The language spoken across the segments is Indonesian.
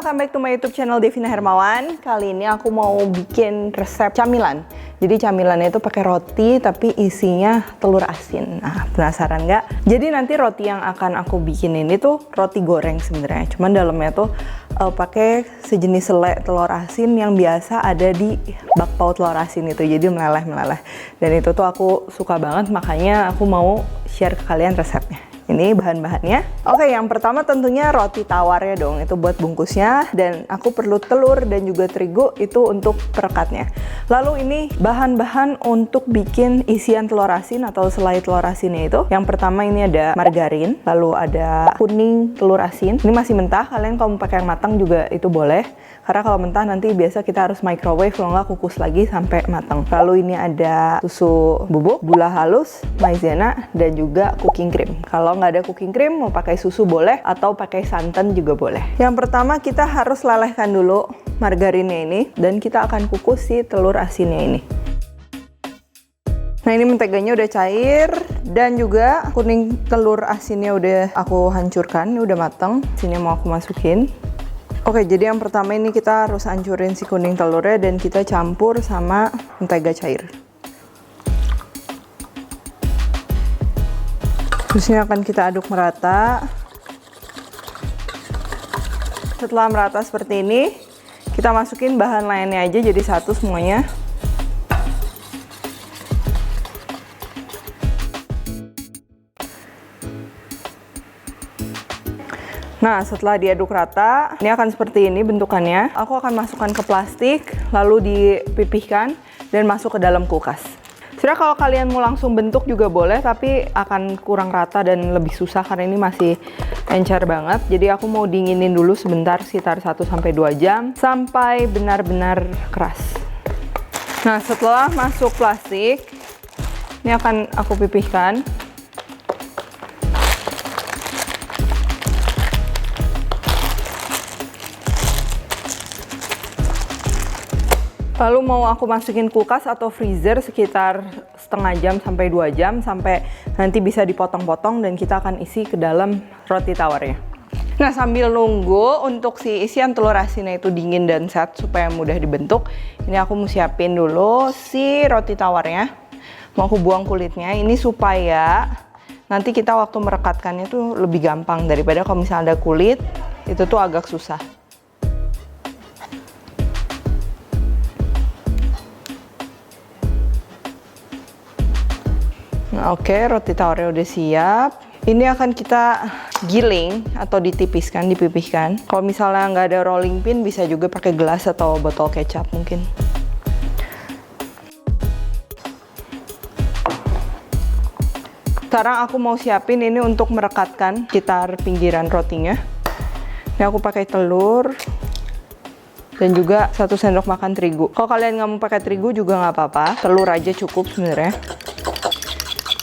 welcome back to my YouTube channel Devina Hermawan. Kali ini aku mau bikin resep camilan. Jadi camilannya itu pakai roti tapi isinya telur asin. Nah, penasaran nggak? Jadi nanti roti yang akan aku bikin ini tuh roti goreng sebenarnya. Cuman dalamnya tuh pakai sejenis selai telur asin yang biasa ada di bakpao telur asin itu. Jadi meleleh-meleleh. Dan itu tuh aku suka banget, makanya aku mau share ke kalian resepnya. Ini bahan-bahannya. Oke, yang pertama tentunya roti tawarnya dong, itu buat bungkusnya. Dan aku perlu telur dan juga terigu, itu untuk perekatnya. Lalu ini bahan-bahan untuk bikin isian telur asin atau selai telur asinnya itu. Yang pertama ini ada margarin, lalu ada kuning telur asin. Ini masih mentah, kalian kalau mau pakai yang matang juga itu boleh. Karena kalau mentah nanti biasa kita harus microwave, kalau nggak kukus lagi sampai matang. Lalu ini ada susu bubuk, gula halus, maizena, dan juga cooking cream. Kalau nggak ada cooking cream, mau pakai susu boleh, atau pakai santan juga boleh. Yang pertama kita harus lelehkan dulu margarinnya ini, dan kita akan kukus si telur asinnya ini. Nah, ini menteganya udah cair, dan juga kuning telur asinnya udah aku hancurkan, ini udah matang. Sini mau aku masukin. Oke, jadi yang pertama ini kita harus hancurin si kuning telurnya dan kita campur sama mentega cair. Terus ini akan kita aduk merata. Setelah merata seperti ini, kita masukin bahan lainnya aja jadi satu semuanya. Nah, setelah diaduk rata, ini akan seperti ini bentukannya. Aku akan masukkan ke plastik, lalu dipipihkan, dan masuk ke dalam kulkas. Sebenarnya kalau kalian mau langsung bentuk juga boleh, tapi akan kurang rata dan lebih susah karena ini masih encer banget. Jadi aku mau dinginin dulu sebentar, sekitar 1-2 jam, sampai benar-benar keras. Nah, setelah masuk plastik, ini akan aku pipihkan. Lalu mau aku masukin kulkas atau freezer sekitar setengah jam sampai 2 jam sampai nanti bisa dipotong-potong dan kita akan isi ke dalam roti tawarnya. Nah, sambil nunggu untuk si isian telur asinnya itu dingin dan set supaya mudah dibentuk, ini aku mau siapin dulu si roti tawarnya. Mau aku buang kulitnya, ini supaya nanti kita waktu merekatkannya tuh lebih gampang daripada kalau misalnya ada kulit, itu tuh agak susah. Nah, oke, roti tawarnya udah siap. Ini akan kita giling atau ditipiskan, dipipihkan. Kalau misalnya nggak ada rolling pin, bisa juga pakai gelas atau botol kecap mungkin. Sekarang aku mau siapin ini untuk merekatkan sekitar pinggiran rotinya. Ini aku pakai telur dan juga 1 sendok makan terigu. Kalau kalian nggak mau pakai terigu juga nggak apa-apa, telur aja cukup sebenarnya.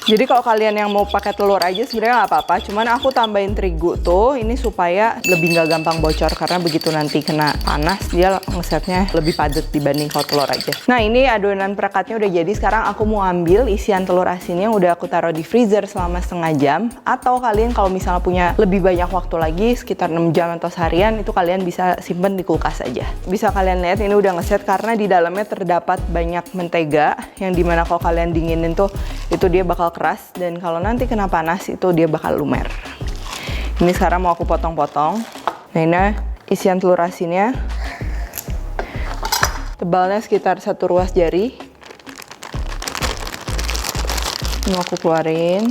Jadi kalau kalian yang mau pakai telur aja sebenarnya nggak apa-apa, cuman aku tambahin terigu tuh ini supaya lebih nggak gampang bocor karena begitu nanti kena panas dia ngesetnya lebih padat dibanding kalau telur aja. Nah, ini adonan perekatnya udah jadi. Sekarang aku mau ambil isian telur asinnya yang udah aku taruh di freezer selama setengah jam, atau kalian kalau misalnya punya lebih banyak waktu lagi sekitar 6 jam atau seharian, itu kalian bisa simpen di kulkas aja. Bisa kalian lihat ini udah ngeset karena di dalamnya terdapat banyak mentega yang dimana kalau kalian dinginin tuh itu dia bakal keras, dan kalau nanti kena panas itu dia bakal lumer. Ini sekarang mau aku potong-potong. Nah, ini isian telur asinnya. Tebalnya sekitar 1 ruas jari. Ini aku keluarin.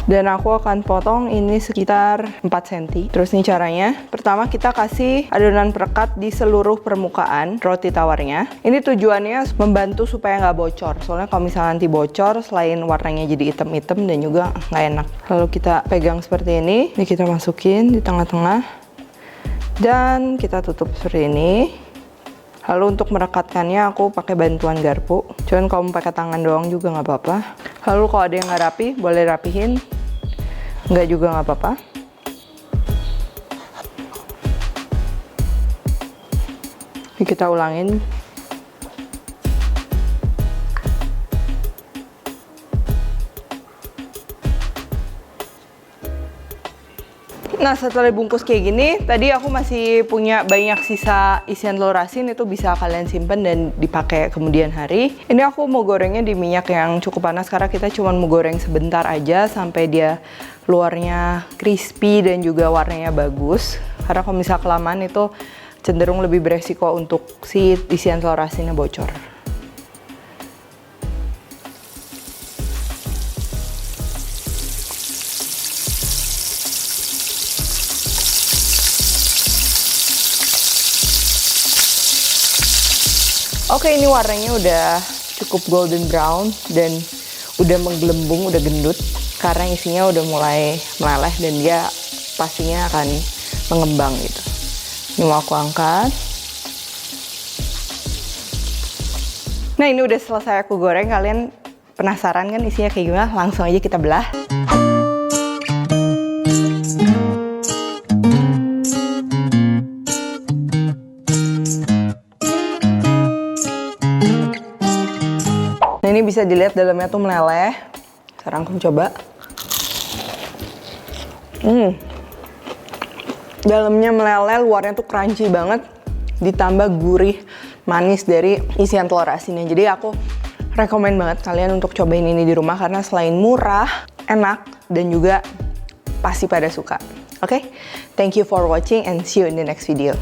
Dan aku akan potong ini sekitar 4 cm. Terus nih caranya. Pertama kita kasih adonan perekat di seluruh permukaan roti tawarnya. Ini tujuannya membantu supaya nggak bocor. Soalnya kalau misalnya nanti bocor, selain warnanya jadi hitam-hitam dan juga nggak enak. Lalu kita pegang seperti ini. Ini kita masukin di tengah-tengah. Dan kita tutup seperti ini. Lalu untuk merekatkannya aku pakai bantuan garpu. Cuman kalau mau pakai tangan doang juga nggak apa-apa. Lalu kalau ada yang nggak rapi, boleh rapihin. Nggak juga nggak apa-apa. Ini kita ulangin. Nah, setelah dibungkus kayak gini, tadi aku masih punya banyak sisa isian telur asin, itu bisa kalian simpen dan dipakai kemudian hari. Ini aku mau gorengnya di minyak yang cukup panas karena kita cuma mau goreng sebentar aja sampai dia luarnya crispy dan juga warnanya bagus. Karena kalau misal kelamaan itu cenderung lebih beresiko untuk si isian telur asinnya bocor. Oke, ini warnanya udah cukup golden brown dan udah menggelembung, udah gendut karena isinya udah mulai meleleh dan dia pastinya akan mengembang gitu. Ini mau aku angkat. Nah, ini udah selesai aku goreng. Kalian penasaran kan isinya kayak gimana? Langsung aja kita belah. Nah, ini bisa dilihat dalamnya tuh meleleh. Sekarang aku coba. Dalamnya meleleh, luarnya tuh crunchy banget. Ditambah gurih, manis dari isian telur asinnya. Jadi aku rekomen banget kalian untuk cobain ini di rumah karena selain murah, enak, dan juga pasti pada suka. Oke? Thank you for watching and see you in the next video.